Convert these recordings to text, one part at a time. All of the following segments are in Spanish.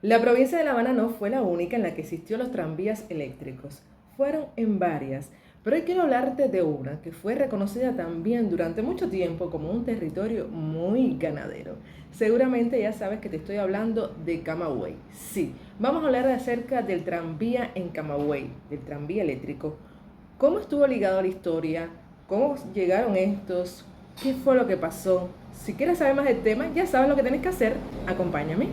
La provincia de La Habana no fue la única en la que existió los tranvías eléctricos. Fueron en varias, pero hoy quiero hablarte de una que fue reconocida también durante mucho tiempo como un territorio muy ganadero. Seguramente ya sabes que te estoy hablando de Camagüey. Sí, vamos a hablar acerca del tranvía en Camagüey, del tranvía eléctrico. ¿Cómo estuvo ligado a la historia? ¿Cómo llegaron estos? ¿Qué fue lo que pasó? Si quieres saber más del tema, ya sabes lo que tienes que hacer. Acompáñame.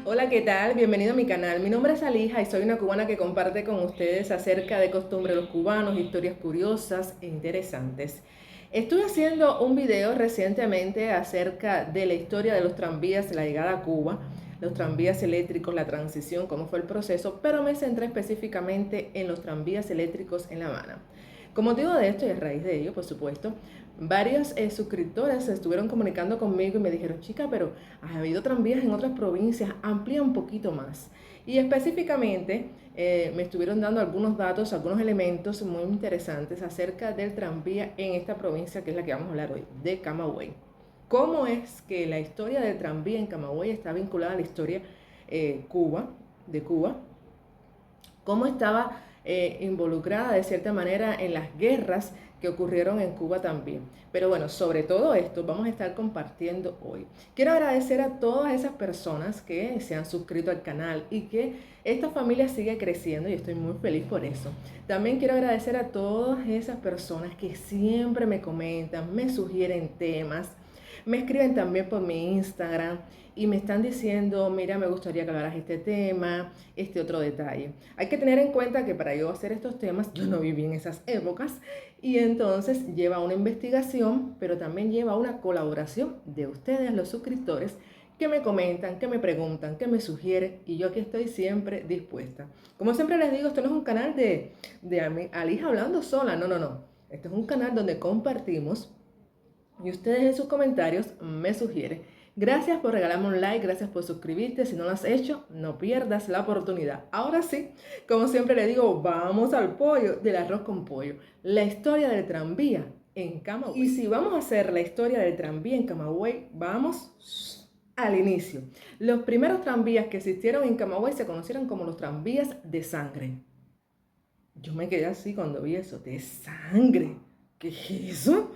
Hola, ¿qué tal? Bienvenido a mi canal. Mi nombre es Alija y soy una cubana que comparte con ustedes acerca de costumbres de los cubanos, historias curiosas e interesantes. Estuve haciendo un video recientemente acerca de la historia de los tranvías, la llegada a Cuba, los tranvías eléctricos, la transición, cómo fue el proceso, pero me centré específicamente en los tranvías eléctricos en La Habana. Con motivo de esto y a raíz de ello, por supuesto, varios suscriptores se estuvieron comunicando conmigo y me dijeron, chica, pero ha habido tranvías en otras provincias, amplía un poquito más. Y específicamente me estuvieron dando algunos datos, algunos elementos muy interesantes acerca del tranvía en esta provincia que es la que vamos a hablar hoy, de Camagüey. ¿Cómo es que la historia del tranvía en Camagüey está vinculada a la historia de Cuba? ¿Cómo estaba involucrada de cierta manera en las guerras que ocurrieron en Cuba también? Pero bueno, sobre todo esto vamos a estar compartiendo hoy. Quiero agradecer a todas esas personas que se han suscrito al canal y que esta familia sigue creciendo y estoy muy feliz por eso. También quiero agradecer a todas esas personas que siempre me comentan, me sugieren temas, me escriben también por mi Instagram y me están diciendo, mira, me gustaría que hablaras este tema, este otro detalle. Hay que tener en cuenta que para yo hacer estos temas, yo no viví en esas épocas y entonces lleva una investigación, pero también lleva una colaboración de ustedes, los suscriptores, que me comentan, que me preguntan, que me sugieren y yo aquí estoy siempre dispuesta. Como siempre les digo, esto no es un canal de Alija hablando sola, no, no, no. Este es un canal donde compartimos y ustedes en sus comentarios me sugieren. Gracias por regalarme un like, gracias por suscribirte. Si no lo has hecho, no pierdas la oportunidad. Ahora sí, como siempre le digo, vamos al pollo del arroz con pollo. La historia del tranvía en Camagüey. Y si vamos a hacer la historia del tranvía en Camagüey, vamos al inicio. Los primeros tranvías que existieron en Camagüey se conocieron como los tranvías de sangre. Yo me quedé así cuando vi eso, de sangre. ¿Qué es eso?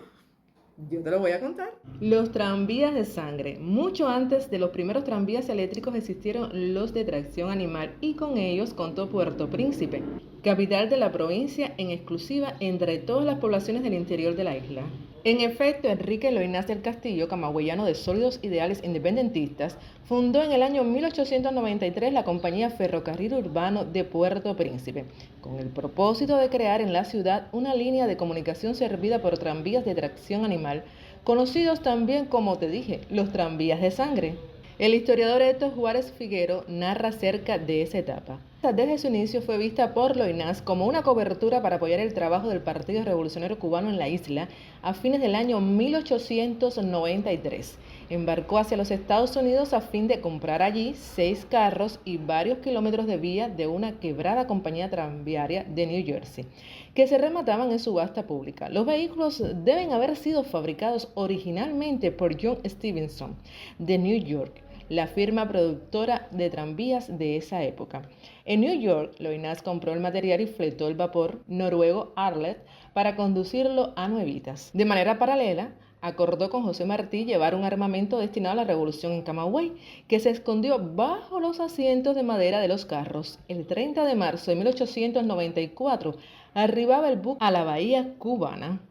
Yo te lo voy a contar. Los tranvías de sangre. Mucho antes de los primeros tranvías eléctricos existieron los de tracción animal y con ellos contó Puerto Príncipe, capital de la provincia en exclusiva entre todas las poblaciones del interior de la isla. En efecto, Enrique Loynaz del Castillo, camagüeyano de sólidos ideales independentistas, fundó en el año 1893 la Compañía Ferrocarril Urbano de Puerto Príncipe, con el propósito de crear en la ciudad una línea de comunicación servida por tranvías de tracción animal, conocidos también como te dije, los tranvías de sangre. El historiador Héctor Juárez Figuero narra acerca de esa etapa. Desde su inicio fue vista por Loynaz como una cobertura para apoyar el trabajo del Partido Revolucionario Cubano en la isla a fines del año 1893. Embarcó hacia los Estados Unidos a fin de comprar allí 6 carros y varios kilómetros de vía de una quebrada compañía tranviaria de New Jersey, que se remataban en subasta pública. Los vehículos deben haber sido fabricados originalmente por John Stevenson, de New York, la firma productora de tranvías de esa época. En New York, Loynaz compró el material y fletó el vapor noruego Arlet para conducirlo a Nuevitas. De manera paralela, acordó con José Martí llevar un armamento destinado a la revolución en Camagüey, que se escondió bajo los asientos de madera de los carros. El 30 de marzo de 1894 arribaba el buque a la bahía cubana.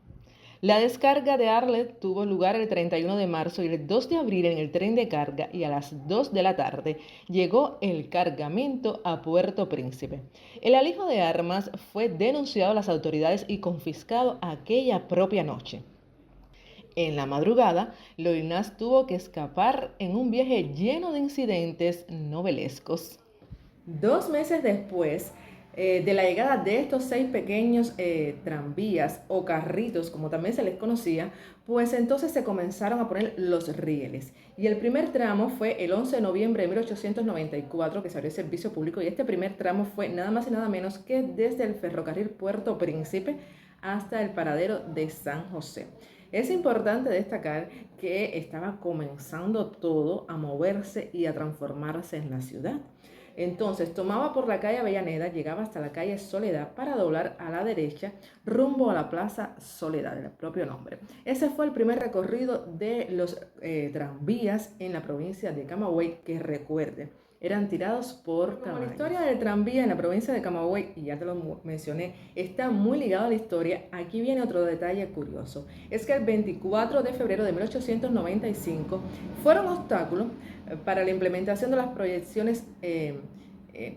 La descarga de Arlet tuvo lugar el 31 de marzo y el 2 de abril en el tren de carga y a las 2 de la tarde llegó el cargamento a Puerto Príncipe. El alijo de armas fue denunciado a las autoridades y confiscado aquella propia noche. En la madrugada, Loynaz tuvo que escapar en un viaje lleno de incidentes novelescos. 2 meses después de la llegada de estos 6 pequeños tranvías o carritos, como también se les conocía, pues entonces se comenzaron a poner los rieles. Y el primer tramo fue el 11 de noviembre de 1894 que se abrió el servicio público y este primer tramo fue nada más y nada menos que desde el ferrocarril Puerto Príncipe hasta el paradero de San José. Es importante destacar que estaba comenzando todo a moverse y a transformarse en la ciudad. Entonces tomaba por la calle Avellaneda, llegaba hasta la calle Soledad para doblar a la derecha rumbo a la Plaza Soledad, el propio nombre. Ese fue el primer recorrido de los tranvías en la provincia de Camagüey, que recuerden, eran tirados por caballos. La historia del tranvía en la provincia de Camagüey, y ya te lo mencioné, está muy ligada a la historia. Aquí viene otro detalle curioso. Es que el 24 de febrero de 1895 fueron obstáculos para la implementación de las proyecciones,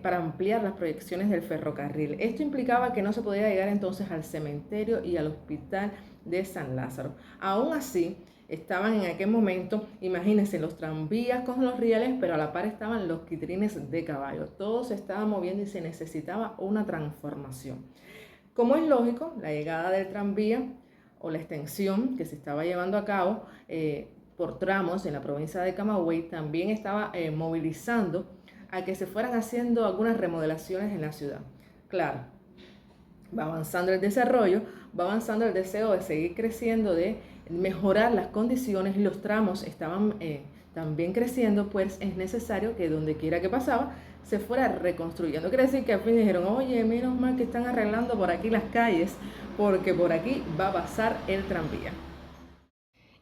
para ampliar las proyecciones del ferrocarril. Esto implicaba que no se podía llegar entonces al cementerio y al hospital de San Lázaro. Aún así, estaban en aquel momento, imagínense, los tranvías con los rieles, pero a la par estaban los quitrines de caballo. Todo se estaba moviendo y se necesitaba una transformación. Como es lógico, la llegada del tranvía o la extensión que se estaba llevando a cabo por tramos en la provincia de Camagüey también estaba movilizando a que se fueran haciendo algunas remodelaciones en la ciudad. Claro, va avanzando el desarrollo, va avanzando el deseo de seguir creciendo, de mejorar las condiciones, los tramos estaban también creciendo, pues es necesario que donde quiera que pasaba se fuera reconstruyendo. Quiere decir que al fin dijeron, oye, menos mal que están arreglando por aquí las calles, porque por aquí va a pasar el tranvía.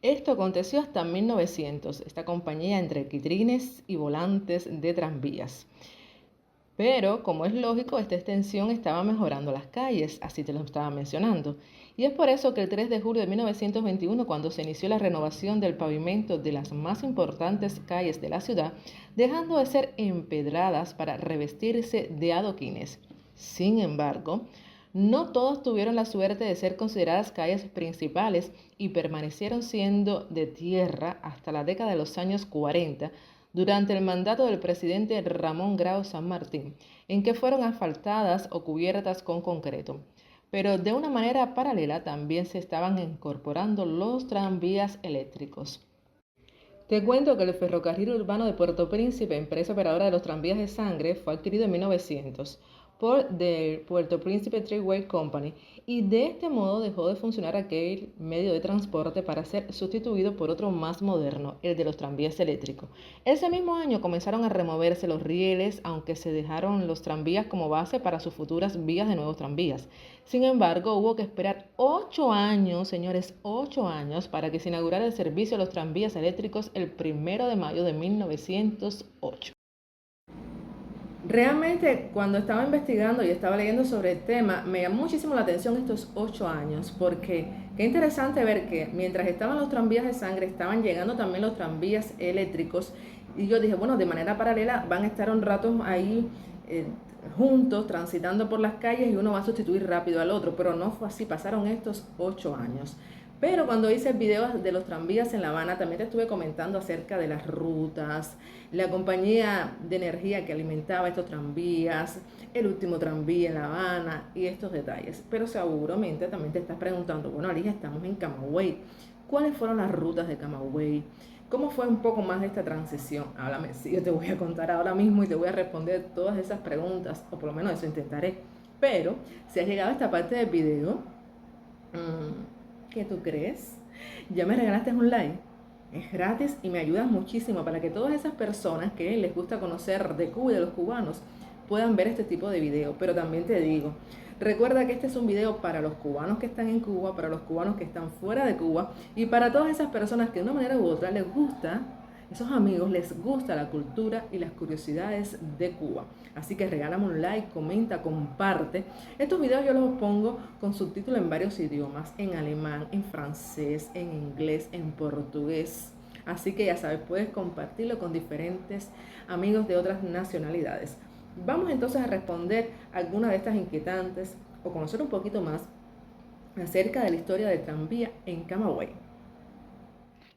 Esto aconteció hasta 1900, esta compañía entre quitrines y volantes de tranvías. Pero, como es lógico, esta extensión estaba mejorando las calles, así te lo estaba mencionando. Y es por eso que el 3 de julio de 1921, cuando se inició la renovación del pavimento de las más importantes calles de la ciudad, dejando de ser empedradas para revestirse de adoquines. Sin embargo, no todos tuvieron la suerte de ser consideradas calles principales y permanecieron siendo de tierra hasta la década de los años 40, durante el mandato del presidente Ramón Grau San Martín, en que fueron asfaltadas o cubiertas con concreto. Pero de una manera paralela también se estaban incorporando los tranvías eléctricos. Te cuento que el ferrocarril urbano de Puerto Príncipe, empresa operadora de los tranvías de sangre, fue adquirido en 1900 por The Puerto Príncipe Railway Company, y de este modo dejó de funcionar aquel medio de transporte para ser sustituido por otro más moderno, el de los tranvías eléctricos. Ese mismo año comenzaron a removerse los rieles, aunque se dejaron los tranvías como base para sus futuras vías de nuevos tranvías. Sin embargo, hubo que esperar 8 años, señores, 8 años, para que se inaugurara el servicio de los tranvías eléctricos el 1 de mayo de 1908. Realmente, cuando estaba investigando y estaba leyendo sobre el tema, me llamó muchísimo la atención estos 8 años, porque qué interesante ver que mientras estaban los tranvías de sangre, estaban llegando también los tranvías eléctricos, y yo dije, bueno, de manera paralela van a estar un rato ahí juntos, transitando por las calles, y uno va a sustituir rápido al otro, pero no fue así, pasaron estos 8 años. Pero cuando hice el video de los tranvías en La Habana, también te estuve comentando acerca de las rutas, la compañía de energía que alimentaba estos tranvías, el último tranvía en La Habana y estos detalles. Pero seguramente también te estás preguntando, bueno, Alija, estamos en Camagüey. ¿Cuáles fueron las rutas de Camagüey? ¿Cómo fue un poco más de esta transición? Háblame, sí, yo te voy a contar ahora mismo y te voy a responder todas esas preguntas, o por lo menos eso intentaré. Pero si has llegado a esta parte del video, ¿qué tú crees? ¿Ya me regalaste un like? Es gratis y me ayudas muchísimo para que todas esas personas que les gusta conocer de Cuba y de los cubanos puedan ver este tipo de video. Pero también te digo, recuerda que este es un video para los cubanos que están en Cuba, para los cubanos que están fuera de Cuba y para todas esas personas que de una manera u otra les gusta, esos amigos les gusta la cultura y las curiosidades de Cuba. Así que regálame un like, comenta, comparte. Estos videos yo los pongo con subtítulos en varios idiomas, en alemán, en francés, en inglés, en portugués. Así que ya sabes, puedes compartirlo con diferentes amigos de otras nacionalidades. Vamos entonces a responder algunas de estas inquietantes o conocer un poquito más acerca de la historia del tranvía en Camagüey.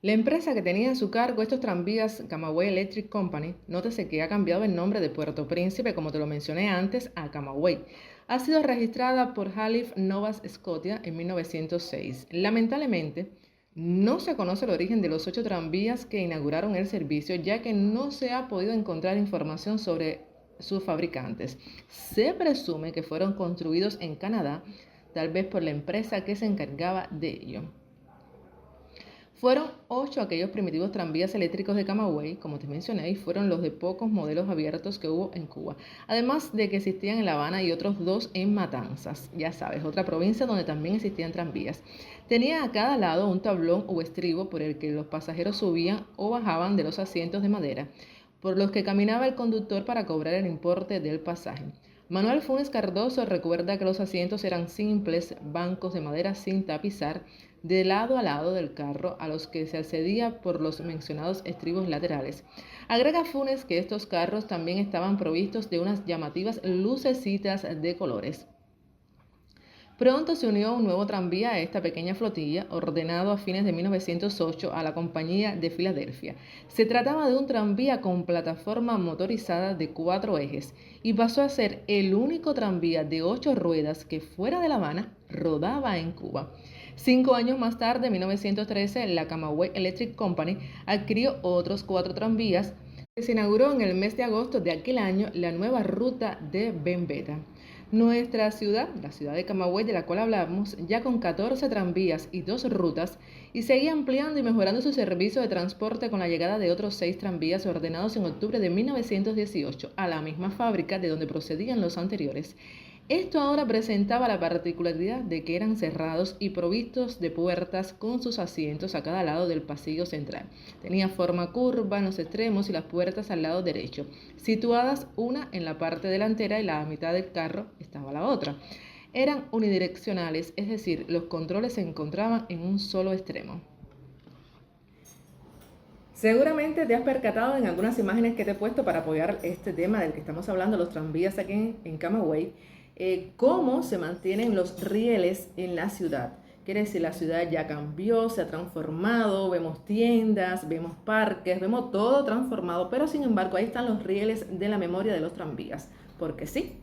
La empresa que tenía a su cargo estos tranvías, Camagüey Electric Company, nótese que ha cambiado el nombre de Puerto Príncipe, como te lo mencioné antes, a Camagüey. Ha sido registrada por Halifax, Nova Scotia en 1906. Lamentablemente, no se conoce el origen de los 8 tranvías que inauguraron el servicio, ya que no se ha podido encontrar información sobre sus fabricantes. Se presume que fueron construidos en Canadá tal vez por la empresa que se encargaba de ello. Fueron 8 aquellos primitivos tranvías eléctricos de Camagüey, como te mencioné, y fueron los de pocos modelos abiertos que hubo en Cuba. Además de que existían en La Habana y otros 2 en Matanzas, ya sabes, otra provincia donde también existían tranvías. Tenía a cada lado un tablón o estribo por el que los pasajeros subían o bajaban de los asientos de madera, por los que caminaba el conductor para cobrar el importe del pasaje. Manuel Funes Cardoso recuerda que los asientos eran simples, bancos de madera sin tapizar, de lado a lado del carro, a los que se accedía por los mencionados estribos laterales. Agrega Funes que estos carros también estaban provistos de unas llamativas lucecitas de colores. Pronto se unió un nuevo tranvía a esta pequeña flotilla, ordenado a fines de 1908 a la Compañía de Filadelfia. Se trataba de un tranvía con plataforma motorizada de 4 ejes y pasó a ser el único tranvía de 8 ruedas que fuera de La Habana rodaba en Cuba. 5 años más tarde, en 1913, la Camagüey Electric Company adquirió otros 4 tranvías. Se inauguró en el mes de agosto de aquel año la nueva ruta de Bembeta. Nuestra ciudad, la ciudad de Camagüey, de la cual hablamos, ya con 14 tranvías y 2 rutas, y seguía ampliando y mejorando su servicio de transporte con la llegada de otros 6 tranvías ordenados en octubre de 1918 a la misma fábrica de donde procedían los anteriores. Esto ahora presentaba la particularidad de que eran cerrados y provistos de puertas con sus asientos a cada lado del pasillo central. Tenía forma curva en los extremos y las puertas al lado derecho, situadas una en la parte delantera y la mitad del carro estaba la otra. Eran unidireccionales, es decir, los controles se encontraban en un solo extremo. Seguramente te has percatado en algunas imágenes que te he puesto para apoyar este tema del que estamos hablando, los tranvías aquí en Camagüey, cómo se mantienen los rieles en la ciudad. Quiere decir, la ciudad ya cambió, se ha transformado, vemos tiendas, vemos parques, vemos todo transformado, pero sin embargo ahí están los rieles de la memoria de los tranvías, porque sí,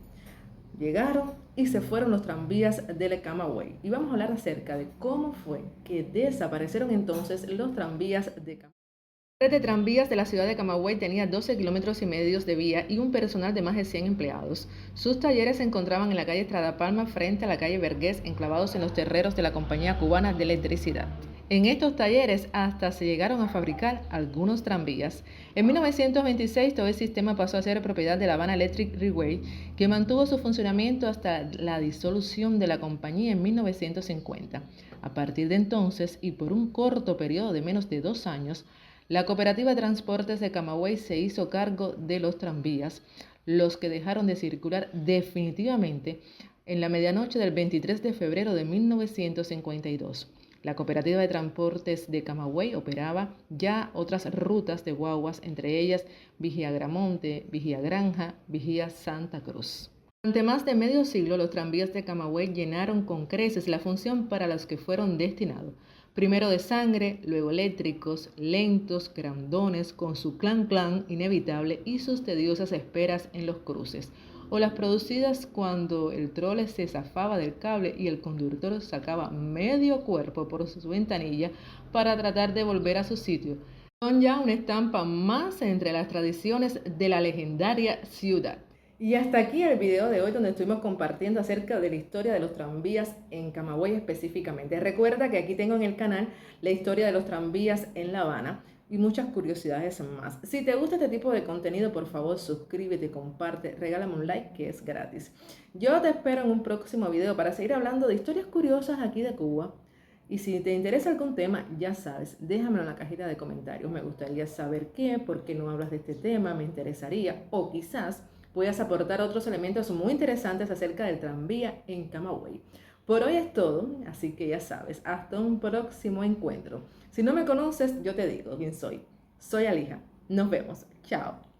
llegaron y se fueron los tranvías del Camagüey. Y vamos a hablar acerca de cómo fue que desaparecieron entonces los tranvías de Camagüey. La red de tranvías de la ciudad de Camagüey tenía 12 kilómetros y medio de vía y un personal de más de 100 empleados. Sus talleres se encontraban en la calle Estrada Palma frente a la calle Vergés, enclavados en los terreros de la Compañía Cubana de Electricidad. En estos talleres hasta se llegaron a fabricar algunos tranvías. En 1926 todo el sistema pasó a ser propiedad de la Habana Electric Railway, que mantuvo su funcionamiento hasta la disolución de la compañía en 1950. A partir de entonces, y por un corto periodo de menos de 2 años, la Cooperativa de Transportes de Camagüey se hizo cargo de los tranvías, los que dejaron de circular definitivamente en la medianoche del 23 de febrero de 1952. La Cooperativa de Transportes de Camagüey operaba ya otras rutas de guaguas, entre ellas Vigía Gramonte, Vigía Granja, Vigía Santa Cruz. Durante más de medio siglo, los tranvías de Camagüey llenaron con creces la función para las que fueron destinados. Primero de sangre, luego eléctricos, lentos, grandones, con su clan inevitable y sus tediosas esperas en los cruces, o las producidas cuando el trole se zafaba del cable y el conductor sacaba medio cuerpo por su ventanilla para tratar de volver a su sitio. Son ya una estampa más entre las tradiciones de la legendaria ciudad. Y hasta aquí el video de hoy, donde estuvimos compartiendo acerca de la historia de los tranvías en Camagüey específicamente. Recuerda que aquí tengo en el canal la historia de los tranvías en La Habana y muchas curiosidades más. Si te gusta este tipo de contenido, por favor suscríbete, comparte, regálame un like que es gratis. Yo te espero en un próximo video para seguir hablando de historias curiosas aquí de Cuba. Y si te interesa algún tema, ya sabes, déjamelo en la cajita de comentarios. Me gustaría saber por qué no hablas de este tema, me interesaría, o quizás puedas aportar otros elementos muy interesantes acerca del tranvía en Camagüey. Por hoy es todo, así que ya sabes, hasta un próximo encuentro. Si no me conoces, yo te digo quién soy. Soy Alija. Nos vemos. Chao.